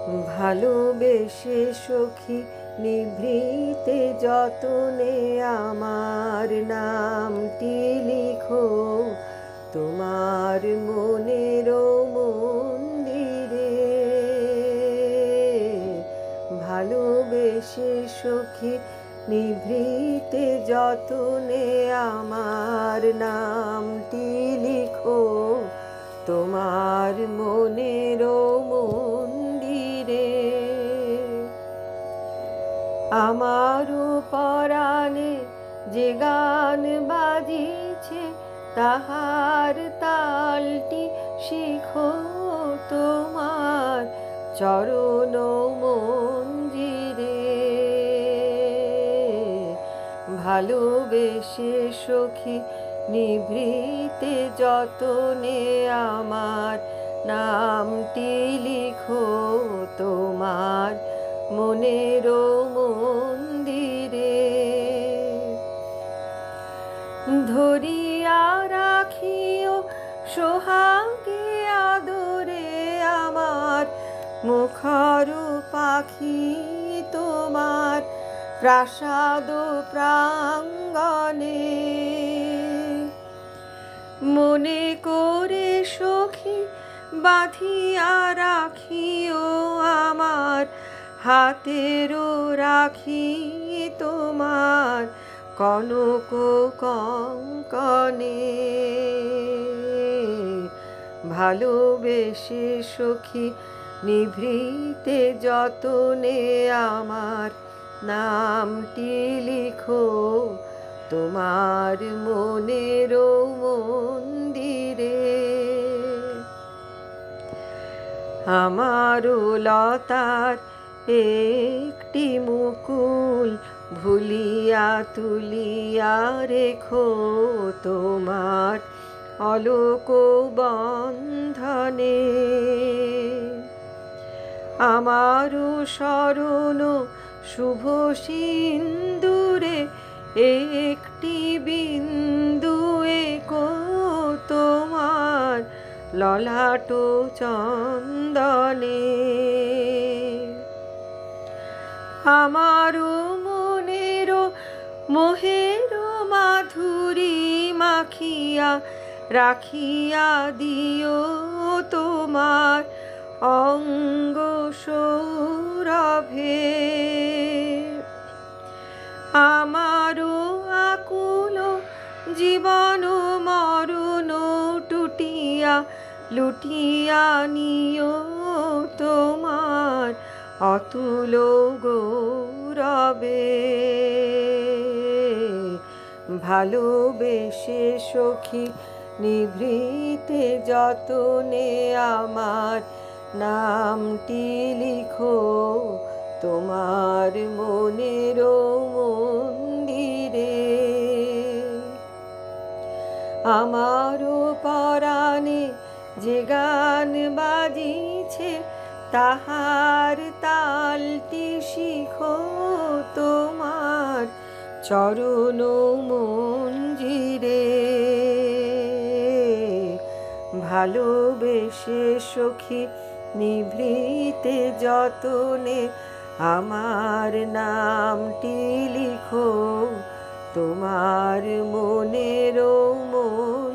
ভালোবেসে সখী নিভৃতে যতনে আমার নামটি লিখো তোমার মনের মন্দিরে। ভালোবেসে সখী নিভৃতে যতনে আমার নামটি লিখো তোমার মনের মন্দিরে। আমারও পরাণে যে গান বাজিছে তাহার তালটি শিখো তোমার চরণ মঞ্জিরে। ভালোবেসে সখী নিভৃতে যতনে আমার নামটি লিখো তোমার মনের মন্দিরে। ধরিয়া রাখিও সোহাগে আদরে আমার মুখর পাখি তোমার প্রাসাদ প্রাঙ্গণে। মনে করে সখী বাঁধিয়া রাখিও আমার হাতেরও রাখি তোমার কনক কঙ্কণে। ভালোবেসে সখী নিভৃতে যতনে আমার নামটি লিখো তোমার মনের মন্দিরে। আমারও লতার একটি মুকুল ভুলিয়া তুলিয়া রেখো তোমার অলোক বন্ধনে। আমারও স্মরণ শুভ সিন্দুরে একটি বিন্দু এঁকো তোমার ললাট চন্দনে। আমারও মনের মোহের মাধুরী মাখিয়া রাখিয়া দিও তোমার অঙ্গ সৌরভে। আমারও আকুল জীবন মরণ টুটিয়া লুটিয়া নিও তোমার অতুল গৌরবে। ভালোবেসে সখী নিভৃতে যতনে আমার নামটি লিখো তোমার মনের মন্দিরে। আমারও পরাণে যে গান বাজিছে তাহার তালটি শিখো তোমার চরণ মঞ্জিরে। ভালোবেসে সখী নিভৃতে যতনে আমার নামটি লিখো তোমার মনের মন্দিরে।